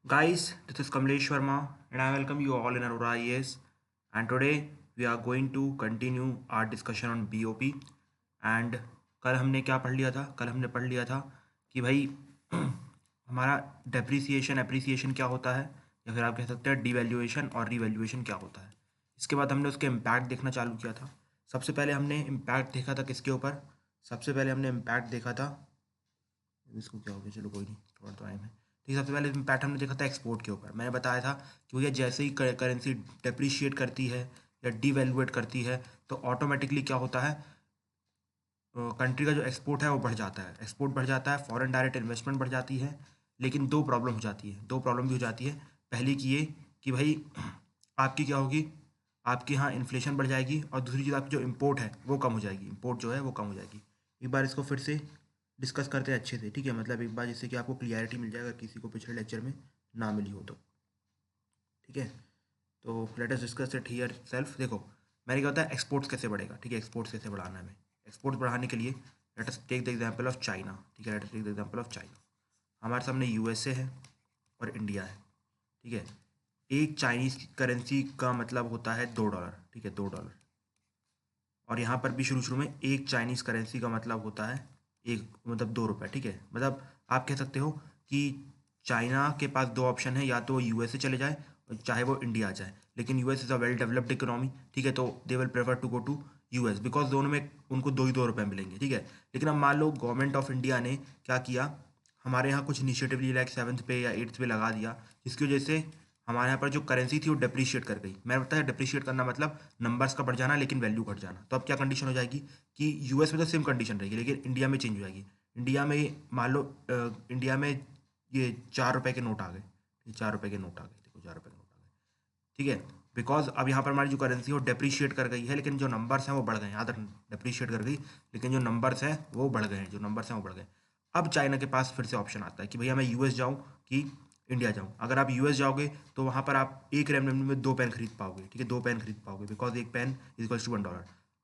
Guys, this is Kamlesh Sharma and I welcome you all in Aurora IAS. And today we are going to continue our discussion on BOP. And कल हमने क्या पढ़ लिया था? कल हमने पढ़ लिया था कि भाई हमारा डेप्रिसिएशन एप्रिसिएशन क्या होता है, या फिर आप कह सकते हैं डिवैल्यूएशन और रिवैल्यूएशन क्या होता है। इसके बाद हमने उसके इम्पैक्ट देखना चालू किया था। सबसे पहले हमने इम्पैक्ट देखा था किसके ऊपर? सबसे पहले हमने इम्पैक्ट देखा था, इसको क्या हो गया, चलो कोई नहीं, थोड़ा तो टाइम है। ठीक है, सबसे पहले इम्पैक्ट हमने देखा था एक्सपोर्ट के ऊपर। मैंने बताया था कि भैया जैसे ही करेंसी डिप्रिशिएट करती है या डिवैल्यूएट करती है तो ऑटोमेटिकली क्या होता है, कंट्री का जो एक्सपोर्ट है वो बढ़ जाता है। एक्सपोर्ट बढ़ जाता है, फॉरेन डायरेक्ट इन्वेस्टमेंट बढ़ जाती है। लेकिन दो प्रॉब्लम हो जाती है, दो प्रॉब्लम भी हो जाती है। पहली की ये कि भाई आपकी क्या होगी, आपके यहाँ इन्फ्लेशन बढ़ जाएगी, और दूसरी चीज़ आपकी जो इम्पोर्ट है वो कम हो जाएगी। इम्पोर्ट जो है वो कम हो जाएगी। एक बार इसको फिर से डिस्कस करते हैं अच्छे से, ठीक है। मतलब एक बार जिससे कि आपको क्लियरिटी मिल जाएगा, किसी को पिछले लेक्चर में ना मिली हो तो। ठीक है, तो let us discuss it here self. देखो मैंने क्या होता है, एक्सपोर्ट्स कैसे बढ़ेगा। ठीक है, एक्सपोर्ट्स कैसे बढ़ाना है हमें। एक्सपोर्ट्स बढ़ाने के लिए let us take the example of China. ठीक है, let us take the example of China. हमारे सामने यूएसए है और इंडिया है। ठीक है, एक चाइनीज़ करेंसी का मतलब होता है $2। ठीक है, $2। और यहाँ पर भी शुरू शुरू में एक चाइनीज़ करेंसी का मतलब होता है एक, मतलब ₹2। ठीक है, मतलब आप कह सकते हो कि चाइना के पास दो ऑप्शन है, या तो वो यूएसए चले जाए और चाहे वो इंडिया आ जाए। लेकिन US is a well developed economy. ठीक है, तो they will prefer to go to US, because दोनों में उनको दो ही ₹2 मिलेंगे। ठीक है, लेकिन अब मान लो गवर्नमेंट ऑफ इंडिया ने क्या किया, हमारे यहाँ कुछ इनिशिएटिव लिया, लाइक 7th पे या 8th पे लगा दिया, जिसकी वजह से हमारे यहाँ पर जो करेंसी थी वो डिप्रिशिएट कर गई। मैंने बताया डिप्रिशिएट करना मतलब नंबर्स का बढ़ जाना लेकिन वैल्यू घट जाना। तो अब क्या कंडीशन हो जाएगी कि यूएस में तो सेम कंडीशन रहेगी, लेकिन इंडिया में चेंज हो जाएगी। इंडिया में मान लो इंडिया में ये ₹4 के नोट आ गए। ये ₹4 के नोट आ गए, देखो ₹4 के नोट आ गए। ठीक है, बिकॉज अब यहाँ पर हमारी जो करेंसी है वो डेप्रिशिएट कर गई है, लेकिन जो नंबर्स हैं वो बढ़ गए हैं। याद रखना, डेप्रिशिएट कर गई लेकिन जो नंबर्स हैं वो बढ़ गए हैं, जो नंबर्स हैं वो बढ़ गए। अब चाइना के पास फिर से ऑप्शन आता है कि भैया मैं यूएस जाऊँ कि इंडिया जाऊँ। अगर आप यूएस जाओगे तो वहाँ पर आप एक रेमनेंट में दो पेन खरीद पाओगे। ठीक है, दो पेन खरीद पाओगे, बिकॉज एक पेन इज इक्वल्स टू $1।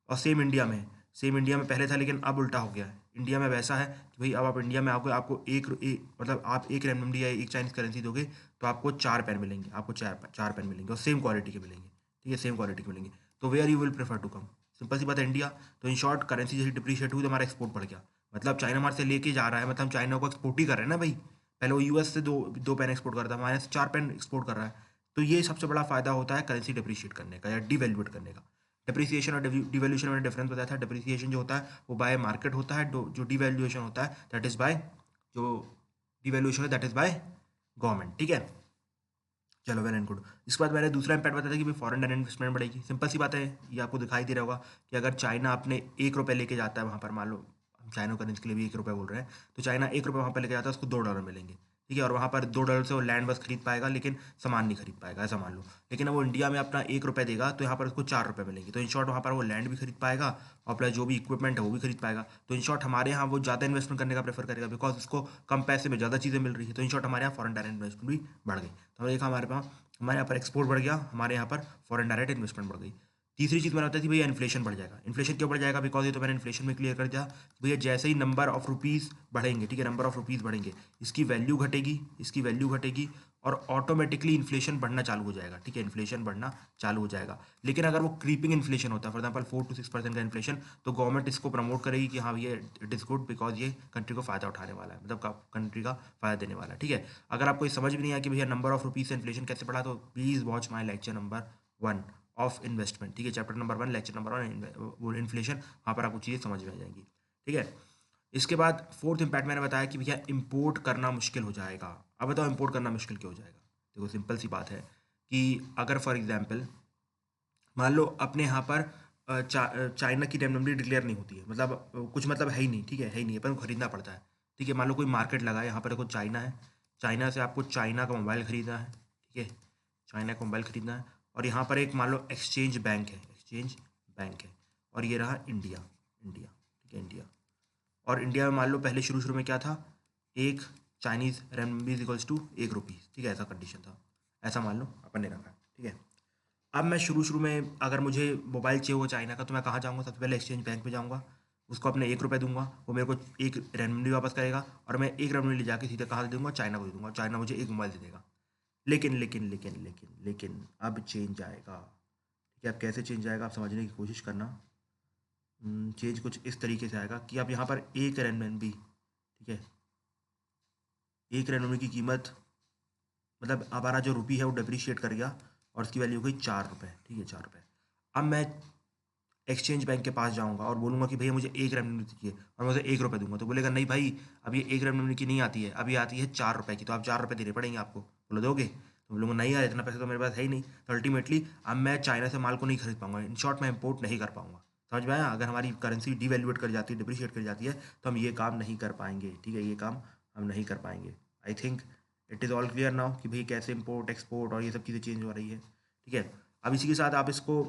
और सेम इंडिया में, सेम इंडिया में पहले था लेकिन अब उल्टा हो गया है। इंडिया में वैसा है कि भाई अब आप इंडिया में आओगे, आपको मतलब आप एक रेमनेंट या एक चाइनीज करेंसी दोगे तो आपको 4 पेन मिलेंगे, आपको चार पेन मिलेंगे और सेम क्वालिटी के मिलेंगे। ठीक है, सेम क्वालिटी के मिलेंगे। तो where you will prefer to come? Simple सी बात है, इंडिया। तो इन शॉर्ट करेंसी जैसे डिप्रिशिएट हुई तो हमारा एक्सपोर्ट बढ़ गया। मतलब चाइना हमारे से लेके जा रहा है, मतलब हम चाइना को एक्सपोर्ट ही कर रहे हैं ना भाई। पहले वो यूएस से दो दो पेन एक्सपोर्ट कर रहा था, हमारे से 4 पेन एक्सपोर्ट कर रहा है। तो ये सबसे बड़ा फायदा होता है करेंसी डिप्रिशिएट करने का या डिवैल्यूएट करने का। डिप्रिसिएशन और डिवैल्यूएशन में डिफरेंस बताया था। डिप्रिसिएशन जो होता है वो बाय मार्केट होता है, जो डिवैल्यूएशन होता है दैट इज बाय, जो डिवैल्यूएशन है दैट इज बाय गवर्नमेंट। ठीक है, चलो वेल एंड गुड। इसके बाद मैंने दूसरा इम्पैक्ट बताया था कि भाई फॉरेन डायरेक्ट इन्वेस्टमेंट बढ़ेगी। सिंपल सी बात है, ये आपको दिखाई दे रहा होगा कि अगर चाइना अपने ₹1 लेके जाता है वहाँ पर, मान लो हम चाइना करेंसी के लिए भी ₹1 बोल रहे हैं, तो चाइना ₹1 वहाँ पर लेके जाता है, उसको $2 मिलेंगे। ठीक है, और वहाँ पर $2 से वो लैंड बस खरीद पाएगा लेकिन सामान नहीं खरीद पाएगा, ऐसा मान लो। लेकिन अब वो इंडिया में अपना ₹1 देगा तो यहाँ पर उसको ₹4 मिलेंगे। तो इन शॉर्ट वहाँ पर वो लैंड भी खरीद पाएगा और प्लस जो भी इक्विपमेंट है वो भी खरीद पाएगा। तो इन शॉर्ट हमारे यहाँ वो ज़्यादा इन्वेस्टमेंट करने का प्रेफर करेगा, बिकॉज उसको कम पैसे में ज़्यादा चीज़ें मिल रही है। तो इन शॉर्ट हमारे यहाँ फॉरेन डायरेक्ट इन्वेस्टमेंट भी बढ़ गई। तो हमने देखा हमारे यहाँ पर एक्सपोर्ट बढ़ गया, हमारे यहाँ पर फॉरेन डायरेक्ट इन्वेस्टमेंट बढ़ गई। तीसरी चीज़ मैंने बताई थी भैया इन्फ्लेशन बढ़ जाएगा। इन्फ्लेशन क्यों बढ़ जाएगा? बिकॉज ये तो मैंने इन्फ्लेशन में क्लियर कर दिया। भैया जैसे ही नंबर ऑफ रुपीज़ बढ़ेंगे, ठीक है, नंबर ऑफ रुपीज़ बढ़ेंगे, इसकी वैल्यू घटेगी, इसकी वैल्यू घटेगी और ऑटोमेटिकली इन्फ्लेशन बढ़ना चालू हो जाएगा। ठीक है, इन्फ्लेशन बढ़ना चालू हो जाएगा। लेकिन अगर वो क्रीपिंग इन्फ्लेशन होता है, फॉर एग्जाम्पल 4 to 6% का इन्फ्लेशन, तो गवर्नमेंट इसको प्रमोट करेगी कि हाँ भैया इट इज़ गुड, बिकॉज ये कंट्री को फायदा उठाने वाला है, मतलब कंट्री का फायदा देने वाला है। ठीक है, अगर आपको ये समझ भी नहीं आया कि भैया नंबर ऑफ रुपीज़ से इन्फ्लेशन कैसे बढ़ा, तो please watch my lecture number 1 of investment. ठीक है, चैप्टर नंबर 1 लेक्चर नंबर 1 वो इन्फ्लेशन, वहाँ पर आपको चीज़ें समझ में आ जाएंगी। ठीक है, इसके बाद फोर्थ इम्पैक्ट मैंने बताया कि भैया इंपोर्ट करना मुश्किल हो जाएगा। अब बताओ इंपोर्ट करना मुश्किल क्यों हो जाएगा? देखो सिंपल सी बात है कि अगर फॉर एग्जांपल मान लो अपने यहाँ पर चाइना की रेमनबी डिक्लेयर नहीं होती है, मतलब कुछ मतलब है ही नहीं। ठीक है ही नहीं, अपन को खरीदना पड़ता है। ठीक है, मान लो कोई मार्केट लगा है, यहाँ पर देखो चाइना है, चाइना से आपको चाइना का मोबाइल खरीदना है। ठीक है, चाइना का मोबाइल खरीदना है, और यहाँ पर एक मान लो एक्सचेंज बैंक है, एक्सचेंज बैंक है, और ये रहा इंडिया, इंडिया। ठीक है, इंडिया। और इंडिया में मान लो पहले शुरू शुरू में क्या था, एक चाइनीज़ रेमबी इक्वल्स टू ₹1। ठीक है, ऐसा कंडीशन था, ऐसा मान लो अपन ने रखा। ठीक है, अब मैं शुरू शुरू में अगर मुझे मोबाइल चाहिए होगा चाइना का, तो मैं कहाँ जाऊँगा? सबसे पहले एक्सचेंज बैंक में जाऊँगा, उसको अपने ₹1 दूंगा, वो मेरे को एक रेमबी वापस करेगा, और मैं एक रेमबी ले जाके सीधे कहाँ दे दूँगा? चाइना को दे दूँगा, चाइना मुझे एक मोबाइल दे देगा। लेकिन अब चेंज आएगा। ठीक है, अब कैसे चेंज आएगा आप समझने की कोशिश करना। चेंज कुछ इस तरीके से आएगा कि अब यहाँ पर एक RMB, ठीक है, एक RMB की कीमत, मतलब हमारा जो रुपी है वो डिप्रिशिएट कर गया और उसकी वैल्यू हो गई 4 रुपये। ठीक है, 4 रुपये। अब मैं एक्सचेंज बैंक के पास जाऊंगा और बोलूंगा कि भैया मुझे एक RMB दीजिए और मैं उसे 1 रुपये दूंगा, तो बोलेगा नहीं भाई, अब ये 1 RMB की नहीं आती है, अभी आती है 4 रुपये की, तो आप 4 रुपये देने पड़ेंगे आपको। बोलो दोगे? तो बोलूँगा नहीं यार, इतना पैसा तो मेरे पास है ही नहीं। तो अल्टीमेटली अब मैं चाइना से माल को नहीं खरीद पाऊंगा, इन शॉर्ट मैं इंपोर्ट नहीं कर पाऊंगा। समझ में आया? अगर हमारी करेंसी डिवैल्यूएट कर जाती है, डिप्रिशिएट कर जाती है, तो हम ये काम नहीं कर पाएंगे। ठीक है, ये काम हम नहीं कर पाएंगे। आई think it is all clear now कि भाई कैसे इंपोर्ट एक्सपोर्ट और ये सब चीज़ें चेंज हो रही है। ठीक है, अब इसी के साथ आप इसको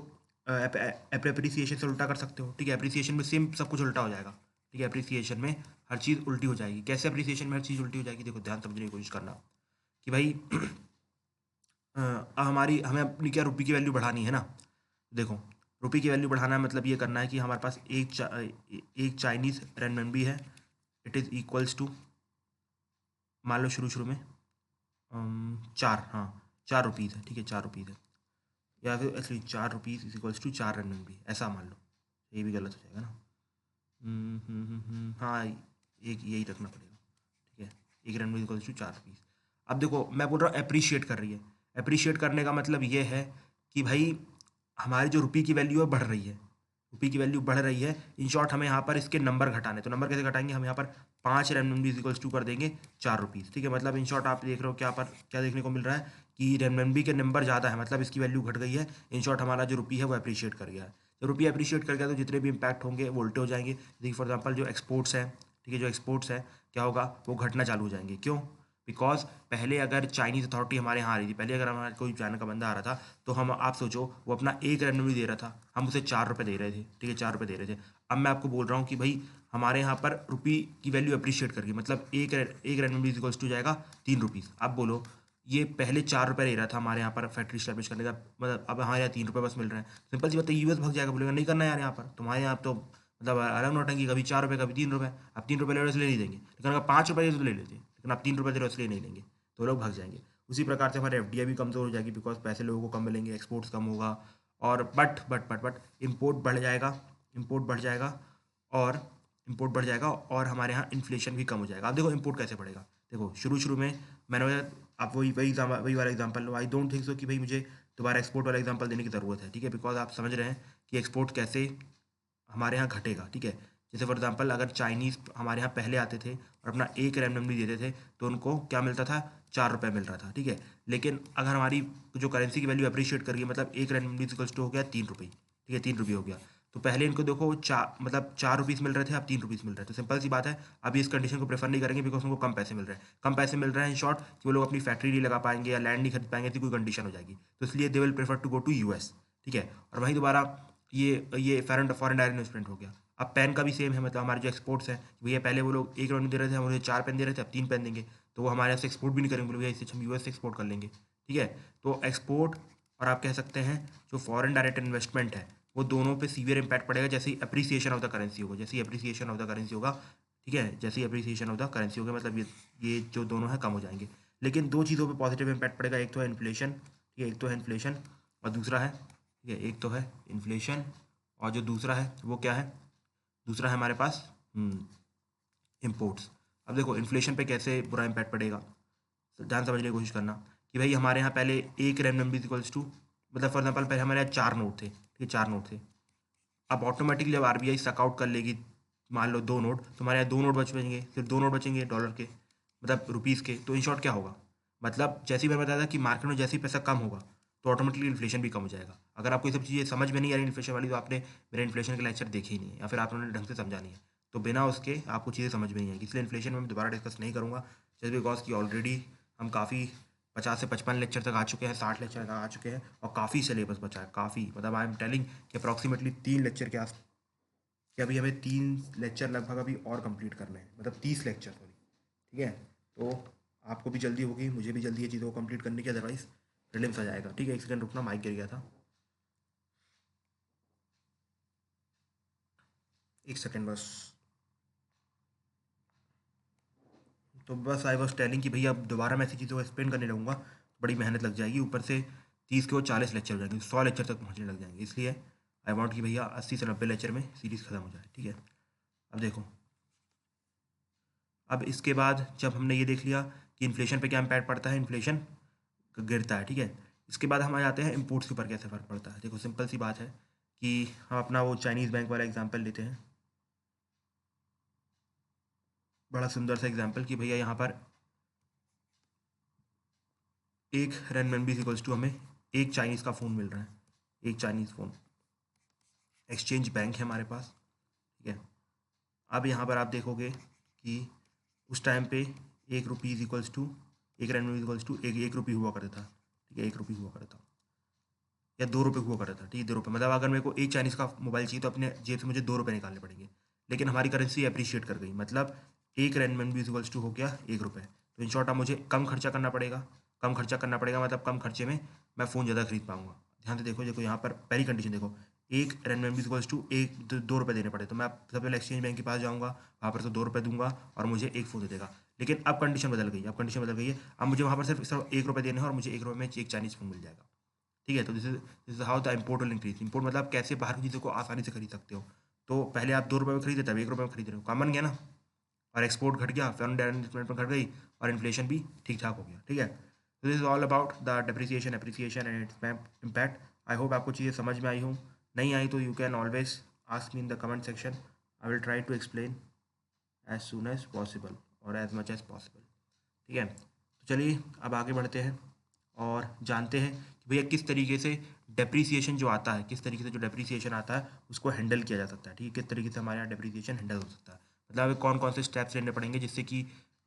अप्रिसिएशन से उल्टा कर सकते हो। ठीक है, अप्रिसिएशन में सेम सब कुछ उल्टा हो जाएगा। ठीक है, अप्रिसिएशन में हर चीज़ उल्टी हो जाएगी। कैसे अप्रिसिएशन में हर चीज़ उल्टी हो जाएगी? देखो, ध्यान समझने की कोशिश करना कि भाई हमारी हमें अपनी क्या रुपये की वैल्यू बढ़ानी है ना। देखो, रुपये की वैल्यू बढ़ाना मतलब ये करना है कि हमारे पास एक चाइनीज़ रेनमिनबी है। इट इज़ इक्वल्स टू, मान लो शुरू शुरू में 4, हाँ 4 रुपीज़ है। ठीक है, 4 रुपीज़ है, या फिर actually 4 rupees is equals to 4 RMB, ऐसा मान लो। ये भी गलत हो जाएगा ना। हाँ, एक यही रखना पड़ेगा। ठीक है, एक RMB इक्वल्स टू 4 रुपीज़। अब देखो, मैं बोल रहा हूँ अप्रिशिएट कर रही है। अप्रिशिएट करने का मतलब ये है कि भाई हमारी जो रुपये की वैल्यू है बढ़ रही है, रुपये की वैल्यू बढ़ रही है। इन शॉर्ट हमें यहाँ पर इसके नंबर घटाने, तो नंबर कैसे घटाएंगे? हम यहाँ पर 5 RMB इक्वल्स टू कर देंगे 4 रुपीज़। ठीक है, मतलब इन शॉर्ट आप देख रहे हो क्या पर क्या देखने को मिल रहा है कि RMB के नंबर ज़्यादा है, मतलब इसकी वैल्यू घट गई है। इन शॉर्ट हमारा जो रुपये है वो अप्रिशिएट कर गया है। जब रुपये अप्रिशिएट कर गया तो जितने भी इम्पैक्ट होंगे वो उल्टे हो जाएंगे। देखिए फॉर एग्जाम्पल जो एक्सपोर्ट्स है, ठीक है, जो एक्सपोर्ट्स है क्या होगा? वो घटना चालू हो जाएंगे। क्यों? बिकॉज पहले अगर चाइनीज़ अथॉरिटी हमारे यहाँ आ रही थी, पहले अगर हमारे कोई चाइना का बंदा आ रहा था, तो हम, आप सोचो, वो अपना एक RMB दे रहा था, हम उसे 4 रुपये दे रहे थे। ठीक है, 4 रुपये दे रहे थे। अब मैं आपको बोल रहा हूँ कि भाई हमारे यहाँ पर रुपये की वैल्यू अप्रिशिएट करके, मतलब एक RMB इक्वल्स टू जाएगा 3 रुपीज़। अब बोलो, ये पहले 4 रुपये ले रहा था हमारे यहाँ पर फैक्ट्री स्टैब्लिश करने का, मतलब अब हमारे यहाँ 3 रुपये बस मिल रहे हैं। सिंपल सी बात है, यूएस भाग जाएगा, बोलेगा नहीं करना यार यहाँ पर, तुम्हारे यहाँ तो मतलब अलग नोटंकी, कभी 4 रुपये कभी 3 रुपये। अब 3 रुपये ले रहे हो इसलिए नहीं देंगे, लेकिन अगर 5 रुपये तो ले लेते, लेकिन अब 3 रुपये दे रहे हो इसलिए नहीं लेंगे, तो लोग भाग जाएंगे। उसी प्रकार से हमारे FDI भी कमज़ोर हो जाएगी, बिकॉज पैसे लोगों को कम मिलेंगे, एक्सपोर्ट्स कम होगा, और बट इम्पोर्ट बढ़ जाएगा, इम्पोर्ट बढ़ जाएगा, और इम्पोर्ट बढ़ जाएगा, और हमारे यहाँ इन्फ्लेशन भी कम हो जाएगा। अब देखो इम्पोर्ट कैसे बढ़ेगा। देखो शुरू शुरू में मैंने, आप वही वाला example low. I don't think so कि भाई मुझे दोबारा एक्सपोर्ट वाला एग्जांपल देने की ज़रूरत है। ठीक है, बिकॉज आप समझ रहे हैं कि एक्सपोर्ट कैसे हमारे यहाँ घटेगा। ठीक है, जैसे फॉर एग्जांपल अगर चाइनीज़ हमारे यहाँ पहले आते थे और अपना एक RMB देते थे, तो उनको क्या मिलता था? 4 रुपये मिल रहा था। ठीक है, लेकिन अगर हमारी जो करेंसी की वैल्यू अप्रिशिएट कर गई, मतलब एक RMB इक्वल्स टू हो गया 3 रुपये। ठीक है, 3 रुपये हो गया। तो पहले इनको देखो, मतलब 4 रुपीज़ मिल रहे थे, अब 3 रुपीज़ मिल रहे हैं। तो सिंपल सी बात है, अभी इस कंडीशन को प्रेफर नहीं करेंगे, बिकॉज उनको कम पैसे मिल रहे हैं। कम पैसे मिल रहे हैं इन शॉर्ट कि वो लोग अपनी फैक्ट्री नहीं लगा पाएंगे या लैंड नहीं खरीद पाएंगे, ऐसी कोई कंडीशन हो जाएगी, तो इसलिए they will prefer to go to US। ठीक है, और वहीं दोबारा ये फॉरेन डायरेक्ट इन्वेस्टमेंट हो गया। अब पेन का भी सेम है, मतलब हमारे जो एक्सपोर्ट्स हैं, भैया पहले वो लोग 1 RMB दे रहे थे, हम उन्हें 4 पेन दे रहे थे, अब 3 पेन देंगे, तो वो हमारे यहाँ से एक्सपोर्ट भी नहीं करेंगे, बोले भैया इससे हम US से एक्सपोर्ट कर लेंगे। ठीक है, तो एक्सपोर्ट और आप कह सकते हैं जो फॉरेन डायरेक्ट इन्वेस्टमेंट है, वो दोनों पे सीवियर इम्पैक्ट पड़ेगा जैसे ही अप्रिसिएशन ऑफ द करेंसी होगा, जैसे ही अप्रिसिएशन ऑफ द करेंसी होगा। ठीक है, जैसे ही अप्रिसिएशन ऑफ द करेंसी होगा, मतलब ये जो दोनों हैं कम हो जाएंगे। लेकिन दो चीज़ों पे पॉजिटिव इम्पैक्ट पड़ेगा, एक तो है इन्फ्लेशन। ठीक है, एक तो है इन्फ्लेशन, और दूसरा है, ठीक है, एक तो है इन्फ्लेशन, और जो दूसरा है वो क्या है? दूसरा है हमारे पास इम्पोर्ट्स। अब देखो इन्फ्लेशन पे कैसे बुरा इम्पैक्ट पड़ेगा, तो ध्यान समझने की कोशिश करना कि भाई हमारे यहाँ पहले एक RMB इक्वल्स टू, मतलब फॉर एग्जाम्पल पहले हमारे यहाँ 4 नोट थे। ठीक है, 4 नोट थे। अब ऑटोमेटिकली जब RBI सकआउट कर लेगी, मान लो 2 नोट, तो हमारे यहाँ 2 नोट बचेंगे, सिर्फ 2 नोट बचेंगे डॉलर के, मतलब रुपीज़ के। तो इन शॉर्ट क्या होगा? मतलब जैसे ही मैंने बताया था कि मार्केट में जैसे ही पैसा कम होगा, तो ऑटोमेटिकली इन्फ्लेशन भी कम हो जाएगा। अगर आपको ये सब चीज़ें समझ में नहीं आ रही इन्फ्लेशन वाली, तो आपने मेरे इन्फ्लेशन के लेक्चर देखे ही नहीं है, या फिर आपने ढंग से समझा नहीं है, तो बिना उसके आपको चीज़ें समझ में नहीं आएगी। इसलिए इन्फ्लेशन में मैं दोबारा डिस्कस नहीं करूँगा, जस्ट बिकॉज कि ऑलरेडी हम काफ़ी 50 से 55 लेक्चर तक आ चुके हैं, 60 लेक्चर तक आ चुके हैं, और काफ़ी सिलेबस बचा है, काफ़ी, मतलब आई एम टेलिंग कि अप्रॉक्सीमेटली 3 लेक्चर के आस, कि अभी हमें 3 लेक्चर लगभग अभी और कंप्लीट करने हैं, मतलब 30 लेक्चर सॉरी। ठीक है, तो आपको भी जल्दी होगी, मुझे भी जल्दी ये चीज़ों को कंप्लीट करने की, अदरवाइज प्रीलिम्स आ जाएगा। ठीक है, एक सेकंड रुकना, माइक गिर गया था, एक सेकंड बस। तो बस आई वॉज टेलिंग कि भैया अब दोबारा मैं ऐसी चीज़ों को एक्सप्लेन करने लगूंगा, बड़ी मेहनत लग जाएगी, ऊपर से 30 के वो 40 लेक्चर हो जाएंगे, 100 लेक्चर तक पहुँचने लग जाएंगे। इसलिए आई वांट कि भैया 80 से 90 लेक्चर में सीरीज़ खत्म हो जाए, ठीक है। अब देखो, अब इसके बाद जब हमने ये देख लिया कि इन्फ्लेशन पे क्या इम्पैक्ट पड़ता है, इन्फ्लेशन गिरता है, ठीक है। इसके बाद हम आ जाते हैं इम्पोर्ट्स के ऊपर कैसे फ़र्क पड़ता है। देखो सिंपल सी बात है कि हम अपना वो चाइनीज़ बैंक वाला एग्जांपल लेते हैं, बड़ा सुंदर सा एग्जांपल कि भैया यहाँ पर एक रेनमिनबी इक्वल्स टू हमें एक चाइनीज़ का फ़ोन मिल रहा है, एक चाइनीज़ फ़ोन, एक्सचेंज बैंक है हमारे पास, ठीक है। अब यहाँ पर आप देखोगे कि उस टाइम पे एक रुपीज़ इक्वल्स टू एक रेनमिनबी इक्वल्स टू एक रुपये हुआ करता था, ठीक है, 1 रुपये हुआ करता था या 2 रुपये हुआ करता था, ठीक है, 2 रुपये। मतलब अगर मेरे को एक चाइनीज़ का मोबाइल चाहिए तो अपने जेब से मुझे 2 रुपये निकालने पड़ेंगे। लेकिन हमारी करेंसी अप्रिशिएट कर गई, मतलब एक रेनमिनबी इक्वल्स टू हो गया 1 रुपये। तो इन शॉर्ट अब मुझे कम खर्चा करना पड़ेगा, कम खर्चा करना पड़ेगा, मतलब कम खर्चे में मैं फ़ोन ज़्यादा खरीद पाऊंगा। ध्यान से देखो, देखो यहाँ पर पहली कंडीशन देखो, एक रेनमिनबी इक्वल्स टू एक 2 रुपये देने पड़े, तो मैं सबसे पहले एक्सचेंज बैंक के पास जाऊँगा, वहाँ पर से 2 रुपये दूंगा और मुझे एक फ़ोन दे देगा। लेकिन अब कंडीशन बदल गई, अब कंडीशन बदल गई है, अब मुझे वहाँ पर सिर्फ 1 रुपये देने हैं और मुझे 1 रुपये में एक चाइनीज़ फ़ोन मिल जाएगा, ठीक है। तो this is how the import will increase. Import मतलब कैसे बाहर की चीज़ों को आसानी से खरीद सकते हो। तो पहले आप 2 रुपये में खरीदे, तब 1 रुपये में खरीद रहे हो, कॉमन गया ना। और एक्सपोर्ट घट गया, फॉरेन डायरेक्ट इन्वेस्टमेंट में घट गई और इन्फ्लेशन भी ठीक ठाक हो गया, ठीक है। तो this is all about the depreciation appreciation and its impact. I hope आपको चीज़ें समझ में आई हो, नहीं आई तो you can always ask me in the comment section, I will try to explain as soon as possible और एज मच एज पॉसिबल, ठीक है। तो चलिए अब आगे बढ़ते हैं और जानते हैं कि भैया किस तरीके से डेप्रिसिएशन जो आता है, किस तरीके से जो डेप्रिसिएशन आता है उसको हैंडल किया जा सकता है, ठीक है। किस तरीके से हमारे यहाँ डेप्रिसिएशन हैंडल हो सकता है, मतलब हमें कौन कौन से स्टेप्स लेने पड़ेंगे जिससे कि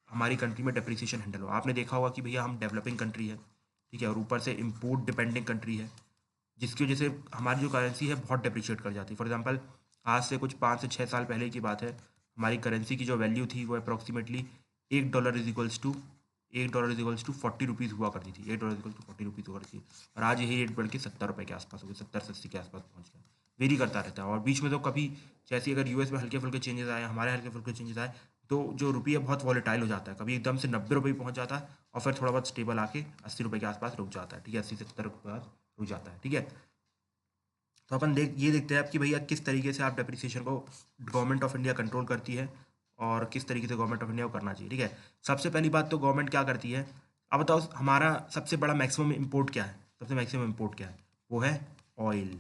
हमारी कंट्री में डेप्रिसिएशन हैंडल हो। आपने देखा होगा कि भैया हम डेवलपिंग कंट्री है, ठीक है, और ऊपर से इम्पोर्ट डिपेंडिंग कंट्री है, जिसकी वजह से हमारी जो करेंसी है बहुत डेप्रिशिएट कर जाती है। फॉर एग्जांपल आज से कुछ 5 से 6 साल पहले की बात है, हमारी करेंसी की जो वैल्यू थी वो approximately $1 is equals to 40 rupees हुआ करती थी, $1 इज इक्वल टू 40 रुपीज़ हुआ करती थी। और आज यही रेट बढ़ के 70 रुपये के आसपास हो गई, 70 से 80 के आसपास पहुँच गया, वेरी करता रहता है। और बीच में तो कभी जैसे अगर यूएस में हल्के फुल्के चेंजेस आए, हमारे हल्के फुल्के चेंजेस आए, तो जो रुपया बहुत वॉलेटाइल हो जाता है, कभी एकदम से 90 रुपये पहुँच जाता है और फिर थोड़ा बहुत स्टेबल आके 80 रुपये के आसपास रुक जाता है, ठीक है, 80 से 70 रुपये के बाद रुक जाता है, ठीक है। तो अपन देखते हैं आप कि भैया किस तरीके से आप डेप्रिसिएशन को गवर्नमेंट ऑफ इंडिया कंट्रोल करती है और किस तरीके से गवर्नमेंट ऑफ इंडिया को करना चाहिए, ठीक है। सबसे पहली बात तो गवर्नमेंट क्या करती है, अब बताओ हमारा सबसे बड़ा मैक्सिमम इंपोर्ट क्या है, सबसे मैक्सिमम इंपोर्ट क्या है, वो है ऑयल,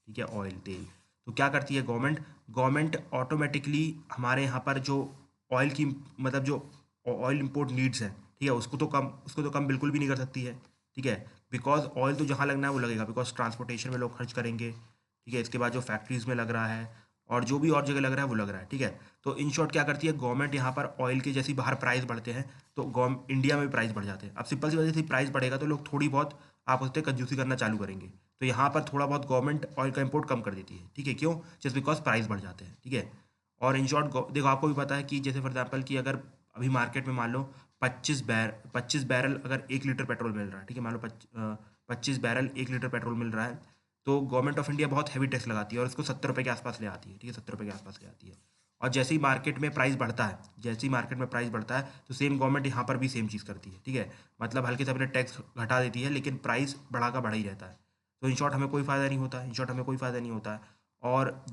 ठीक है, ऑयल तेल। तो क्या करती है गवर्नमेंट, गवर्नमेंट ऑटोमेटिकली हमारे यहाँ पर जो ऑयल की मतलब जो ऑयल इंपोर्ट नीड्स है, ठीक है, उसको तो कम बिल्कुल भी नहीं कर सकती है, ठीक है। बिकॉज ऑयल तो जहाँ लगना है वो लगेगा, बिकॉज ट्रांसपोर्टेशन में लोग खर्च करेंगे, ठीक है, इसके बाद जो फैक्ट्रीज में लग रहा है और जो भी और जगह लग रहा है वो लग रहा है, ठीक है। तो इन शॉर्ट क्या करती है गवर्नमेंट, यहाँ पर ऑयल के जैसे बाहर प्राइस बढ़ते हैं तो इंडिया में भी प्राइस बढ़ जाते हैं। अब सिंपल सी वजह से प्राइस बढ़ेगा तो लोग थोड़ी बहुत आप उससे कंजूसी करना चालू करेंगे, तो यहाँ पर थोड़ा बहुत गवर्नमेंट ऑयल का इंपोर्ट कम कर देती है, ठीक है। क्यों? जस्ट बिकॉज प्राइस बढ़ जाते हैं, ठीक है। और इन शॉर्ट देखो आपको भी पता है कि जैसे फॉर एग्जाम्पल कि अगर अभी मार्केट में मान लो 25 बैरल अगर 1 लीटर पेट्रोल मिल रहा है, ठीक है, मान लो 25 बैरल 1 लीटर पेट्रोल मिल रहा है, तो गवर्नमेंट ऑफ इंडिया बहुत हैवी टैक्स लगाती है और उसको 70 रुपये के आसपास ले आती है, ठीक है, 70 रुपये के आसपास ले आती है। और जैसे ही मार्केट में प्राइस बढ़ता है, जैसे ही मार्केट में प्राइस बढ़ता है तो सेम गवर्नमेंट यहाँ पर भी सेम चीज़ करती है, ठीक है। मतलब हल्के से अपने टैक्स घटा देती है लेकिन प्राइस बढ़ा का बढ़ा ही रहता है। तो इन शॉर्ट हमें कोई फ़ायदा नहीं होता, इन शॉर्ट हमें कोई फ़ायदा नहीं होता है। और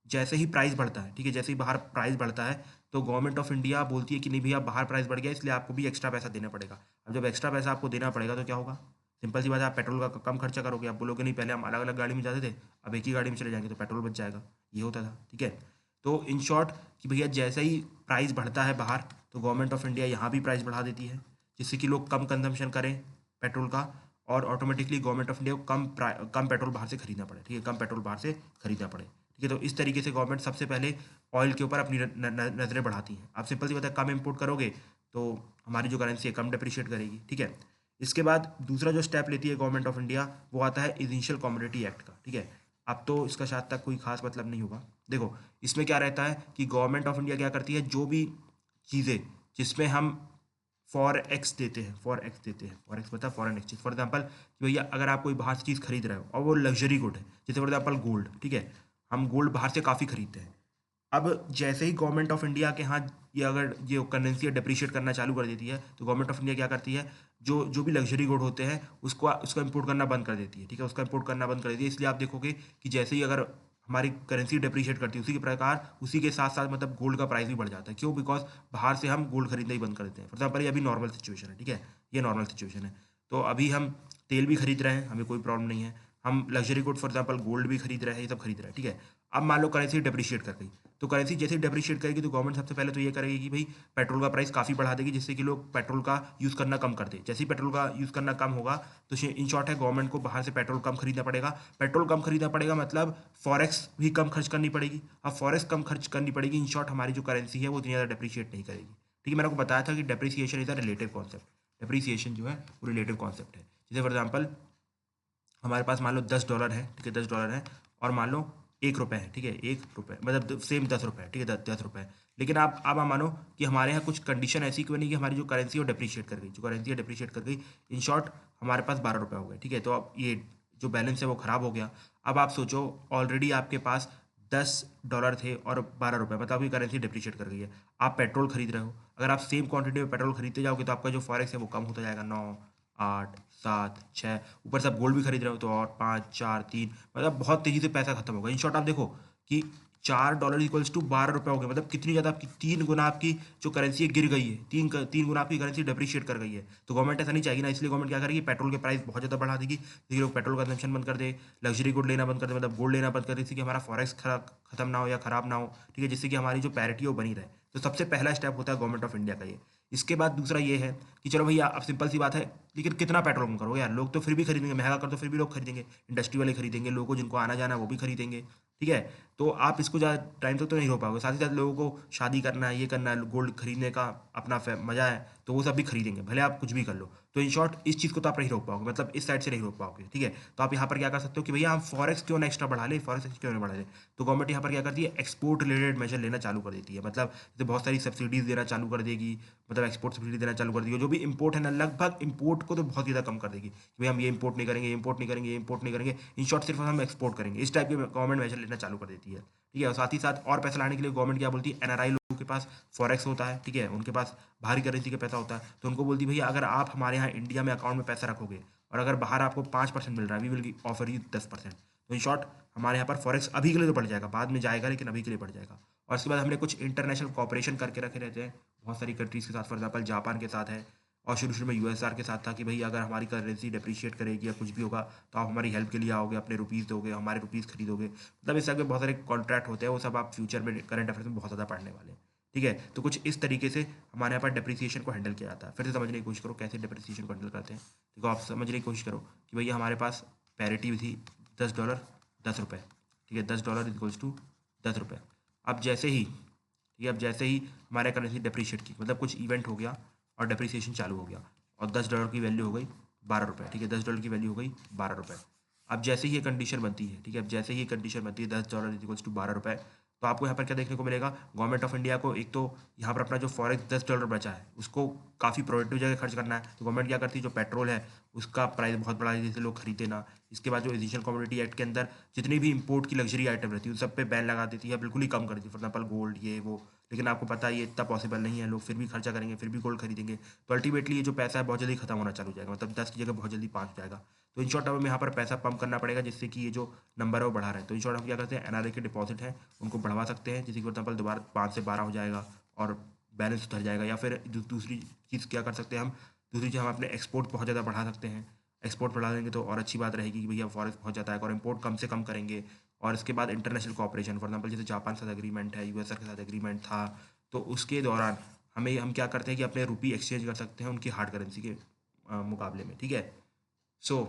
जैसे ही प्राइस बढ़ता है, ठीक है, जैसे ही बाहर प्राइस बढ़ता है तो गवर्नमेंट ऑफ इंडिया बोलती है कि नहीं भैया बाहर प्राइस बढ़ गया इसलिए आपको भी एक्स्ट्रा पैसा देना पड़ेगा। अब जब एक्स्ट्रा पैसा आपको देना पड़ेगा तो क्या होगा, सिंपल सी बात है, आप पेट्रोल का कम खर्चा करोगे, आप बोलोगे नहीं पहले हम अलग अलग गाड़ी में जाते थे अब एक ही गाड़ी में चले जाएंगे तो पेट्रोल बच जाएगा, ये होता था, ठीक है। तो इन शॉर्ट कि भैया जैसे ही प्राइस बढ़ता है बाहर तो गवर्नमेंट ऑफ इंडिया यहाँ भी प्राइस बढ़ा देती है जिससे कि लोग कम कंजम्पशन करें पेट्रोल का और ऑटोमेटिकली गवर्नमेंट ऑफ इंडिया को कम पेट्रोल बाहर से खरीदना पड़े, ठीक है, कम पेट्रोल बाहर से खरीदना पड़े, ठीक है। तो इस तरीके से गवर्नमेंट सबसे पहले ऑयल के ऊपर अपनी नज़रें बढ़ाती हैं। आप सिंपल सी बात है कम इंपोर्ट करोगे तो हमारी जो करेंसी है कम डिप्रिशिएट करेगी, ठीक है। इसके बाद दूसरा जो स्टेप लेती है गवर्नमेंट ऑफ इंडिया वो आता है इनिशियल कमोडिटी एक्ट का, ठीक है। अब तो इसका शायद तक कोई खास मतलब नहीं होगा। देखो इसमें क्या रहता है कि गवर्नमेंट ऑफ इंडिया क्या करती है, जो भी चीज़ें जिसमें हम फॉरेक्स देते हैं, फॉरेक्स मतलब फॉरेन एक्सचेंज। फॉर एग्जांपल कि भैया अगर आप कोई बाहर से चीज़ खरीद रहे हो और वो लग्जरी गुड है, जैसे फॉर एग्जांपल गोल्ड, ठीक है, हम गोल्ड बाहर से काफ़ी खरीदते हैं अब जैसे ही गवर्नमेंट ऑफ इंडिया के यहाँ ये अगर ये करेंसी डिप्रिशिएट करना चालू कर देती है, तो गवर्नमेंट ऑफ इंडिया क्या करती है, जो जो भी लग्जरी गुड होते हैं उसको उसका इंपोर्ट करना बंद कर देती है, ठीक है, उसका इंपोर्ट करना बंद कर देती है। इसलिए आप देखोगे कि जैसे ही अगर हमारी करेंसी डिप्रिशिएट करती है, उसी के प्रकार उसी के साथ साथ मतलब गोल्ड का प्राइस भी बढ़ जाता है। क्यों? बिकॉज बाहर से हम गोल्ड खरीदना ही बंद कर देते हैं। फॉर एग्जाम्पल ये अभी नॉर्मल सिचुएशन है, ठीक है, ये नॉर्मल सिचुएशन है। तो अभी हम तेल भी खरीद रहे हैं, हमें कोई प्रॉब्लम नहीं है। हम luxury good for example gold भी खरीद रहे हैं, ये सब खरीद रहे हैं, ठीक है। अब मान लो करेंसी डिप्रिशिएट कर गई, तो करेंसी जैसे ही डिप्रिशिएट करेगी तो गवर्नमेंट सबसे पहले तो ये करेगी कि भाई पेट्रोल का प्राइस काफ़ी बढ़ा देगी, जिससे कि लोग पेट्रोल का यूज़ करना कम कर दें। जैसे ही पेट्रोल का यूज़ करना कम होगा तो इन शॉर्ट है गवर्नमेंट को बाहर से पेट्रोल कम खरीदना पड़ेगा। पेट्रोल कम खरीदना पड़ेगा मतलब फॉरेक्स भी कम खर्च करनी पड़ेगी। अब फॉरेक्स कम खर्च करनी पड़ेगी, इन शॉर्ट हमारी जो करेंसी है वो इतनी ज़्यादा डिप्रिशिएट नहीं करेगी। ठीक है, मैंने आपको बताया था कि depreciation is a relative concept. Depreciation जो है वो रिलेटिव कॉन्सेप्ट है। जैसे फॉर एग्जाम्पल हमारे पास मान लो $10 है, ठीक है, $10 है, और मान लो ₹1 है, ठीक है, ₹1 मतलब सेम ₹10, ठीक है, ₹10। लेकिन आप मानो कि हमारे यहाँ कुछ कंडीशन ऐसी क्यों नहीं कि हमारी जो करेंसी है वो डिप्रिशिएट कर गई, जो करेंसी है डिप्रिशिएट कर गई, इन शॉर्ट हमारे पास ₹12 हो गए, ठीक है। तो अब ये जो बैलेंस है वो ख़राब हो गया। अब आप सोचो ऑलरेडी आपके पास $10 थे और ₹12, मतलब आपकी करेंसी डिप्रिशिएट कर गई है। आप पेट्रोल खरीद रहे हो, अगर आप सेम क्वांटिटी में पेट्रोल खरीदते जाओगे तो आपका जो फॉरेक्स है वो कम होता जाएगा, 9, 8, 7, 6, ऊपर से आप गोल्ड भी खरीद रहे हो तो और 5, 4, 3, मतलब बहुत तेजी से पैसा खत्म होगा। इन शॉर्ट आप देखो कि $4 इक्वल्स टू ₹12 हो गए, मतलब कितनी ज़्यादा आपकी 3 गुना आपकी जो करेंसी है गिर गई है, 3 गुना आपकी करेंसी डिप्रिशिएट कर गई है। तो गवर्नमेंट ऐसा नहीं चाहेगी ना, इसलिए गवर्नमेंट क्या करेगी, पेट्रोल के प्राइस बहुत ज़्यादा बढ़ा देगी, ताकि लोग पेट्रोल कंजम्पशन बंद कर दे, लग्जरी गुड लेना बंद कर दे, मतलब गोल्ड लेना बंद कर दे, जिससे कि हमारा फॉरेक्स खत्म ना हो या खराब ना हो, ठीक है, जिससे कि हमारी जो पैरिटी है वो बनी रहे। तो सबसे पहला स्टेप होता है गवर्नमेंट ऑफ इंडिया का ये। इसके बाद दूसरा ये है कि चलो भैया अब सिंपल सी बात है, लेकिन कितना पेट्रोल कम करोगे यार, लोग तो फिर भी खरीदेंगे, महंगा कर तो फिर भी लोग खरीदेंगे, इंडस्ट्री वाले खरीदेंगे, लोगों को जिनको आना जाना है वो भी खरीदेंगे, ठीक है। तो आप इसको ज़्यादा टाइम तक तो नहीं हो पाओगे। साथ ही साथ लोगों को शादी करना है, ये करना है, गोल्ड खरीदने का अपना मज़ा है, तो वो सब भी खरीदेंगे, भले आप कुछ भी कर लो। तो इन शॉर्ट इस चीज़ को तो आप नहीं रोक पाओगे, मतलब इस साइड से नहीं रोक पाओगे, ठीक है। तो आप यहाँ पर क्या कर सकते हो कि भैया हम फॉरेक्स क्यों ना एक्स्ट्रा बढ़ा लें, फॉरेक्स क्यों ना बढ़ा लें। तो गवर्नमेंट यहाँ पर क्या करती है, एक्सपोर्ट रिलेटेड मेजर लेना चालू कर देती है, मतलब जैसे बहुत सारी सब्सिडीज़ देना चालू कर देगी, मतलब एक्सपोर्ट सब्सिडी देना चालू कर देगी। जो भी इंपोर्ट है ना, लगभग इंपोर्ट को तो बहुत ज़्यादा कम कर देगी कि भाई हम ये इंपोर्ट नहीं करेंगे, इंपोर्ट नहीं करेंगे, इंपोर्ट नहीं करेंगे, इन शॉर्ट सिर्फ हम एक्सपोर्ट करेंगे, इस टाइप के गवर्नमेंट मेजर लेना चालू कर देती है, ठीक है। और साथ ही साथ और पैसा लाने के लिए गवर्नमेंट क्या बोलती है, एनआरआई लोगों के पास फॉरेक्स होता है, ठीक है, उनके पास बाहरी करेंसी का पैसा होता है, तो उनको बोलती है भैया अगर आप हमारे यहाँ इंडिया में अकाउंट में पैसा रखोगे और अगर बाहर आपको 5% मिल रहा है, वी विल ऑफर यू 10%। तो इन शॉर्ट हमारे यहाँ पर फॉरेक्स अभी के लिए तो बढ़ जाएगा, बाद में जाएगा, लेकिन अभी के लिए बढ़ जाएगा। और उसके बाद हमने कुछ इंटरनेशनल कॉपरेशन करके रखे रहते हैं बहुत सारी कंट्रीज़ के साथ, फॉर एग्जाम्पल जापान के साथ है, और शुरू शुरू में यूएसआर के साथ था कि भाई अगर हमारी करेंसी डिप्रिशिएट करेगी या कुछ भी होगा तो आप हमारी हेल्प के लिए आओगे, अपने रुपीज़ दोगे, हमारे रुपीज़ खरीदोगे, मतलब इस तरह के बहुत सारे कॉन्ट्रैक्ट होते हैं, वो सब आप फ्यूचर में करंट अफेयर्स में बहुत ज़्यादा पढ़ने वाले हैं, ठीक है। तो कुछ इस तरीके से हमारे यहाँ पर डिप्रिसिएशन को हैंडल किया जाता है। फिर से समझने की कोशिश करो कैसे डिप्रिसिएशन को हैंडल करते हैं। देखो आप समझने की कोशिश करो कि भैया हमारे पास पैरिटी थी $10, ₹10, ठीक है, $10 इक्वल्स टू ₹10। अब जैसे ही, ठीक है, अब जैसे ही हमारे करेंसी डिप्रिशिएट की, मतलब कुछ इवेंट हो गया और डिप्रिसिएशन चालू हो गया और $10 की वैल्यू हो गई ₹12, ठीक है, $10 की वैल्यू हो गई ₹12। अब जैसे ही ये कंडीशन बनती है, ठीक है, अब जैसे ही ये कंडीशन बनती है $10 इक्वल्स टू ₹12, तो आपको यहाँ पर क्या देखने को मिलेगा, गवर्नमेंट ऑफ इंडिया को एक तो यहाँ पर अपना जो फॉरेक्स $10 बचा है उसको काफ़ी प्रोडक्टिव जगह खर्च करना है, तो गवर्नमेंट क्या करती है, जो पेट्रोल है उसका प्राइस बहुत बढ़ा देती है, लोग खरीदे ना। इसके बाद जो एशियन कम्युनिटी एक्ट के अंदर जितनी भी इंपोर्ट की लग्जरी आइटम रहती है उन सब पे बैन लगा देती है, बिल्कुल ही कम कर देती है, फॉर एग्जाम्पल गोल्ड ये वो। लेकिन आपको पता है ये इतना पॉसिबल नहीं है, लोग फिर भी खर्चा करेंगे, फिर भी गोल्ड खरीदेंगे, तो अल्टीमेटली ये जो पैसा है बहुत जल्दी खत्म होना चालू हो जाएगा, मतलब 10 की जगह बहुत जल्दी 5 हो जाएगा। तो इन शॉर्ट हमें यहाँ पर पैसा पंप करना पड़ेगा जिससे कि ये जो नंबर है वो बढ़ा रहे हैं। तो इन शॉर्ट हम क्या करते हैं, एनआरआई के डिपॉजिट है उनको बढ़वा सकते हैं, जैसे कि फॉर एग्जाम्पल दोबारा 5 से 12 हो जाएगा और बैलेंस उतर जाएगा। या फिर दूसरी चीज़ क्या कर सकते हैं हम, दूसरी चीज़ हम अपने एक्सपोर्ट बहुत ज़्यादा बढ़ा सकते हैं। एक्सपोर्ट बढ़ा देंगे तो और अच्छी बात रहेगी कि भैया फॉरेक्स बहुत जाता है, और इम्पोर्ट कम से कम करेंगे। और इसके बाद इंटरनेशनल कॉपरेशन, फॉर एग्जाम्पल जैसे जापान के साथ एग्रीमेंट है, यूएसआर के साथ एग्रीमेंट था, तो उसके दौरान हम क्या करते हैं कि अपने रुपी एक्सचेंज कर सकते हैं उनकी हार्ड करेंसी के मुकाबले में, ठीक है। So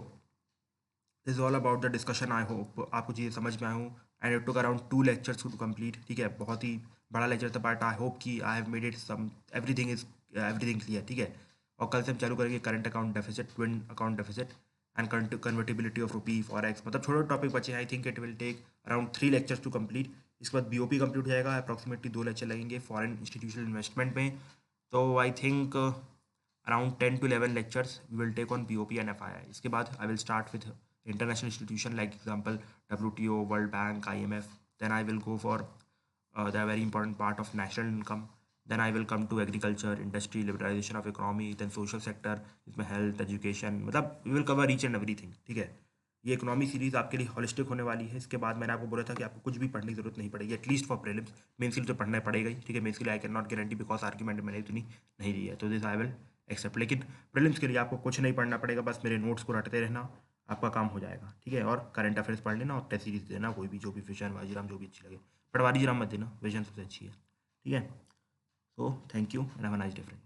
this is all about the discussion. I hope आपको चीज़ें समझ में आए हूँ। And it took around 2 lectures to complete, ठीक है, बहुत ही बड़ा लेक्चर था, बट आई होप कि I have made it some everything clear, ठीक है। और कल से हम चालू करेंगे current account deficit, twin account deficit and convertibility of rupee forex, मतलब छोटे टॉपिक बचे हैं। I think it will take around 3 lectures to complete. इसके बाद बीओपी कंप्लीट हो जाएगा, अप्रॉक्सीमेटली 2 लेक्चर लगेंगे फॉरेन इंस्टीट्यूशनल इन्वेस्टमेंट में। तो I think around 10 to 11 lectures we will take on BOP and FII. इसके बाद I will start with international institution like example WTO, World Bank, IMF. Then I will go for they are very important part of national income. Then I will come to agriculture, industry, liberalization of economy, then social sector, इसमें health, education, मतलब we will cover each and everything. ठीक है, ये economy series आपके लिए holistic होने वाली है. इसके बाद मैंने आपको बोला था कि आपको कुछ भी पढ़ने की जरूरत नहीं पड़ेगी, एटलीस्ट फॉर प्रीलिम्स. मेंस के लिए तो पढ़ना पड़ेगा ही. ठीक है, मेंस के लिए I can not guarantee because argument मैंने इतनी नहीं दी है, तो दिस आई विल एक्सेप्ट. लेकिन प्रीलिम्स के लिए आपको कुछ नहीं पढ़ना पड़ेगा, बस मेरे नोट्स को रटते रहना, आपका काम हो जाएगा. ठीक है, और करंट अफेयर्स पढ़ लेना और टेस्ट सीरीज देना, कोई भी जो भी विजन वाजीराम जो भी अच्छी लगे. पटवारी जी राम मत देना, विजन सबसे अच्छी है. ठीक है, so thank you and have a nice day friend.